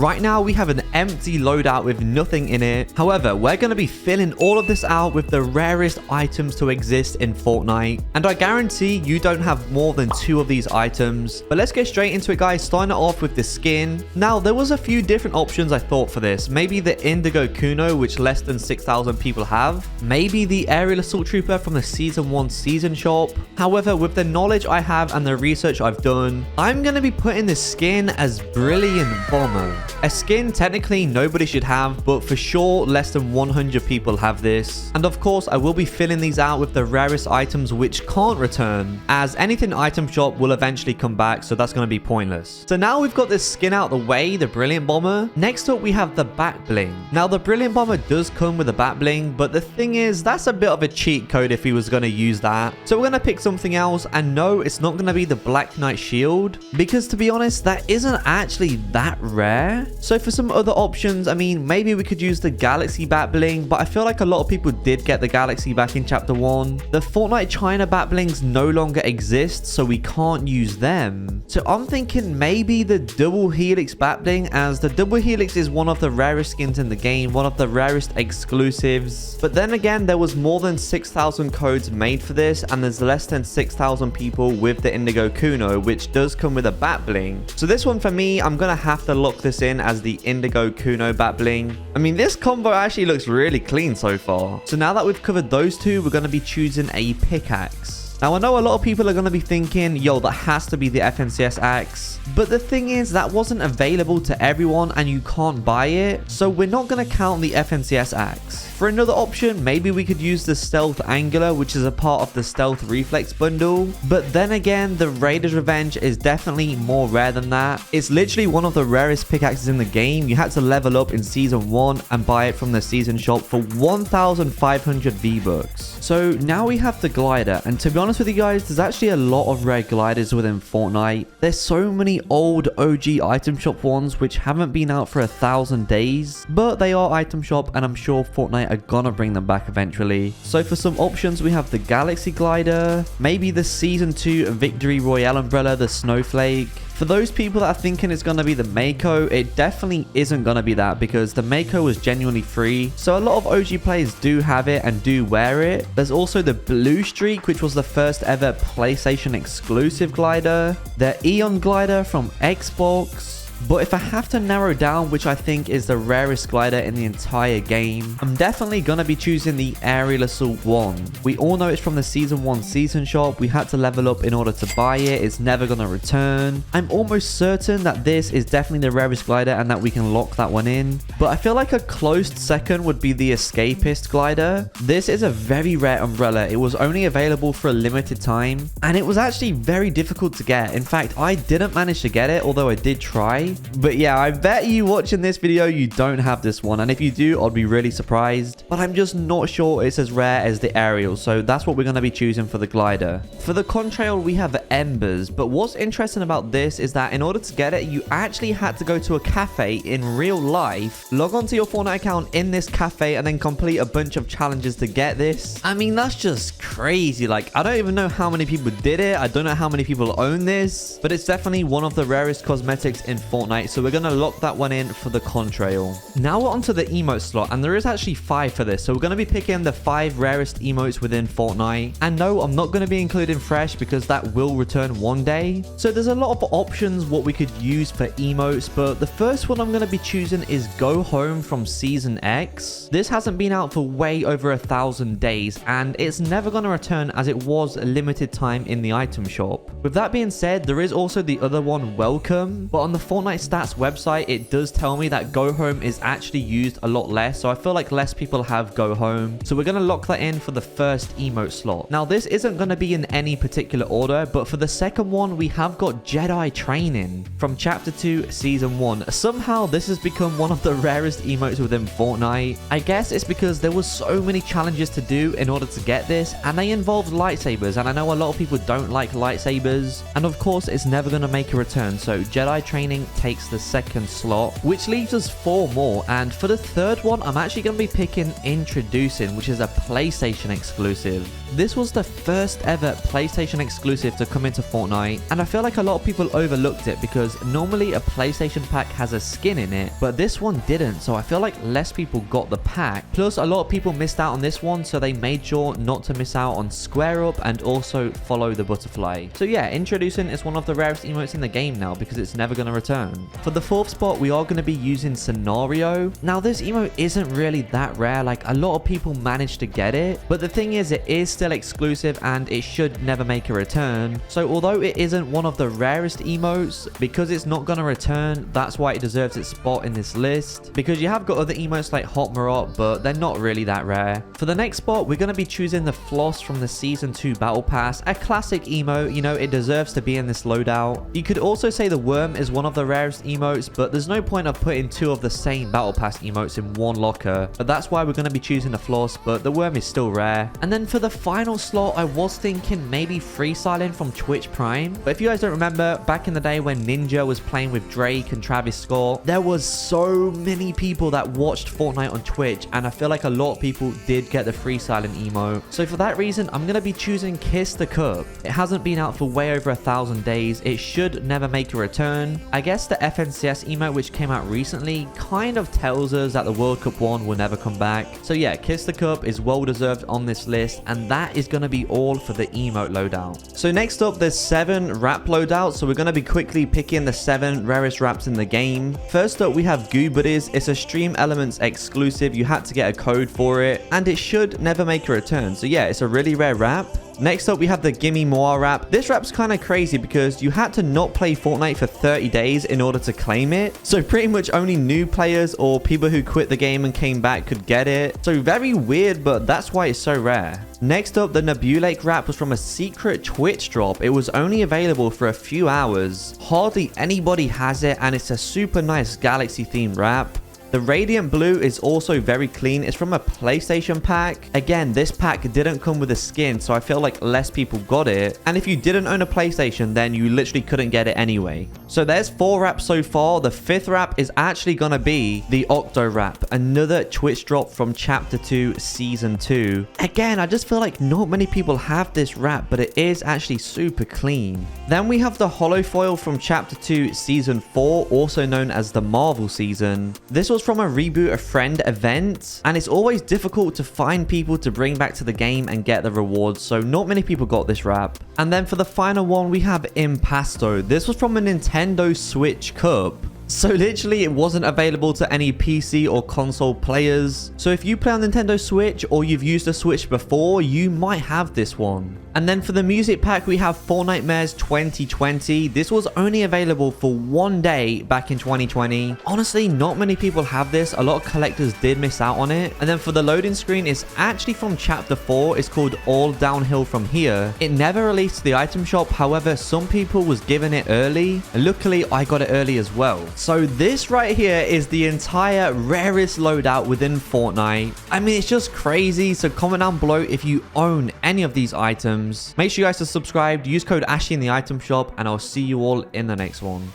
Right now, we have an empty loadout with nothing in it. However, we're going to be filling all of this out with the rarest items to exist in Fortnite. And I guarantee you don't have more than 2 of these items. But let's get straight into it, guys. Starting it off with the skin. Now, there was a few different options I thought for this. Maybe the Indigo Kuno, which less than 6,000 people have. Maybe the Aerial Assault Trooper from the Season 1 Season Shop. However, with the knowledge I have and the research I've done, I'm going to be putting this skin as Brilliant Bomber. A skin technically nobody should have, but for sure less than 100 people have this. And of course, I will be filling these out with the rarest items which can't return, as anything item shop will eventually come back, so that's going to be pointless. So now we've got this skin out the way, the Brilliant Bomber. Next up, we have the back bling. Now, the Brilliant Bomber does come with a back bling, but the thing is, that's a bit of a cheat code if he was going to use that. So we're going to pick something else, and no, it's not going to be the Black Knight Shield, because to be honest, that isn't actually that rare. So for some other options, I mean, maybe we could use the Galaxy back bling, but I feel like a lot of people did get the Galaxy back in Chapter 1. The Fortnite China back blings no longer exist, so we can't use them. So I'm thinking maybe the Double Helix back bling, as the Double Helix is one of the rarest skins in the game, one of the rarest exclusives. But then again, there was more than 6,000 codes made for this, and there's less than 6,000 people with the Indigo Kuno, which does come with a back bling. So this one for me, I'm gonna have to lock this in as the Indigo Kuno back bling. I mean, this combo actually looks really clean so far. So now that we've covered those two, we're going to be choosing a pickaxe. Now, I know a lot of people are going to be thinking, yo, that has to be the FNCS axe. But the thing is, that wasn't available to everyone and you can't buy it. So we're not going to count the FNCS axe. For another option, maybe we could use the Stealth Angular, which is a part of the Stealth Reflex bundle. But then again, the Raider's Revenge is definitely more rare than that. It's literally one of the rarest pickaxes in the game. You had to level up in Season 1 and buy it from the Season Shop for 1,500 V-Bucks. So now we have the glider, and to be honest with you guys, there's actually a lot of rare gliders within Fortnite. There's so many old OG item shop ones which haven't been out for 1,000 days, but they are item shop and I'm sure Fortnite are gonna bring them back eventually. So for some options, we have the Galaxy glider, maybe the Season 2 Victory Royale umbrella, the Snowflake. For those people that are thinking it's going to be the Mako, it definitely isn't going to be that, because the Mako was genuinely free. So a lot of OG players do have it and do wear it. There's also the Blue Streak, which was the first ever PlayStation exclusive glider. The Eon glider from Xbox. But if I have to narrow down which I think is the rarest glider in the entire game, I'm definitely going to be choosing the Aerial Assault 1. We all know it's from the Season 1 Season Shop. We had to level up in order to buy it. It's never going to return. I'm almost certain that this is definitely the rarest glider and that we can lock that one in. But I feel like a close second would be the Escapist glider. This is a very rare umbrella. It was only available for a limited time, and it was actually very difficult to get. In fact, I didn't manage to get it, although I did try. But yeah, I bet you watching this video, you don't have this one. And if you do, I'd be really surprised. But I'm just not sure it's as rare as the Aerial. So that's what we're going to be choosing for the glider. For the contrail, we have Embers. But what's interesting about this is that in order to get it, you actually had to go to a cafe in real life, log onto your Fortnite account in this cafe, and then complete a bunch of challenges to get this. I mean, that's just crazy. Like, I don't even know how many people did it. I don't know how many people own this. But it's definitely one of the rarest cosmetics in Fortnite. So we're going to lock that one in for the contrail. Now we're onto the emote slot, and there is actually 5 for this. So we're going to be picking the 5 rarest emotes within Fortnite. And no, I'm not going to be including fresh because that will return one day. So there's a lot of options what we could use for emotes, but the first one I'm going to be choosing is Go Home from Season X. This hasn't been out for way over 1,000 days, and it's never going to return as it was a limited time in the item shop. With that being said, there is also the other one, Welcome, but on the Fortnite Stats website, it does tell me that Go Home is actually used a lot less, so I feel like less people have Go Home. So we're going to lock that in for the first emote slot. Now, this isn't going to be in any particular order, but for the second one, we have got Jedi Training from Chapter 2, Season 1. Somehow, this has become one of the rarest emotes within Fortnite. I guess it's because there was so many challenges to do in order to get this, and they involved lightsabers, and I know a lot of people don't like lightsabers, and of course, it's never going to make a return, so Jedi Training takes the second slot, which leaves us 4 more. And for the third one, I'm actually going to be picking Introducing, which is a PlayStation exclusive. This was the first ever PlayStation exclusive to come into Fortnite, and I feel like a lot of people overlooked it because normally a PlayStation pack has a skin in it, but this one didn't, so I feel like less people got the pack. Plus, a lot of people missed out on this one, so they made sure not to miss out on Square Up and also Follow the Butterfly. So yeah, Introducing is one of the rarest emotes in the game now because it's never going to return. For the fourth spot, we are going to be using Scenario. Now, this emote isn't really that rare, like a lot of people managed to get it, but the thing is, it is still exclusive and it should never make a return. So although it isn't one of the rarest emotes, because it's not going to return, that's why it deserves its spot in this list, because you have got other emotes like Hot Marot, but they're not really that rare. For the next spot, we're going to be choosing the Floss from the Season 2 Battle Pass, a classic emote. You know, it deserves to be in this loadout. You could also say the Worm is one of the rarest emotes, but there's no point of putting 2 of the same Battle Pass emotes in one locker, but that's why we're going to be choosing the Floss, but the Worm is still rare. And then for the final slot, I was thinking maybe Freestyling from Twitch Prime, but if you guys don't remember, back in the day when Ninja was playing with Drake and Travis Scott, there was so many people that watched Fortnite on Twitch, and I feel like a lot of people did get the Freestyling emote. So for that reason, I'm going to be choosing Kiss the Cup. It hasn't been out for way over 1,000 days. It should never make a return. I guess the FNCS emote, which came out recently, kind of tells us that the World Cup one will never come back. So yeah, Kiss the Cup is well deserved on this list, and that is going to be all for the emote loadout. So next up, there's 7 rap loadouts. So we're going to be quickly picking the 7 rarest raps in the game. First up, we have Goo Buddies. It's a Stream Elements exclusive. You had to get a code for it, and it should never make a return. So yeah, it's a really rare rap. Next up, we have the Gimme More rap. This rap's kind of crazy because you had to not play Fortnite for 30 days in order to claim it. So pretty much only new players or people who quit the game and came back could get it. So very weird, but that's why it's so rare. Next up, the Nebulake rap was from a secret Twitch drop. It was only available for a few hours. Hardly anybody has it, and it's a super nice galaxy themed rap. The Radiant Blue is also very clean. It's from a PlayStation pack. Again, this pack didn't come with a skin, so I feel like less people got it. And if you didn't own a PlayStation, then you literally couldn't get it anyway. So there's 4 raps so far. The 5th rap is actually gonna be the Octo rap, another Twitch drop from Chapter 2 Season 2. Again, I just feel like not many people have this rap, but it is actually super clean. Then we have the Holofoil from Chapter 2 Season 4, also known as the Marvel Season. This was from a Reboot a Friend event, and it's always difficult to find people to bring back to the game and get the rewards, so not many people got this rap. And then for the final one, we have Impasto. This was from a Nintendo Switch Cup. So literally it wasn't available to any PC or console players. So if you play on Nintendo Switch or you've used a Switch before, you might have this one. And then for the music pack, we have Fortnitemares 2020. This was only available for 1 day back in 2020. Honestly, not many people have this. A lot of collectors did miss out on it. And then for the loading screen, it's actually from Chapter 4. It's called All Downhill From Here. It never released to the item shop. However, some people was given it early. And luckily, I got it early as well. So this right here is the entire rarest loadout within Fortnite. I mean, it's just crazy. So comment down below if you own any of these items. Make sure you guys are subscribed. Use code Ashley in the item shop, and I'll see you all in the next one.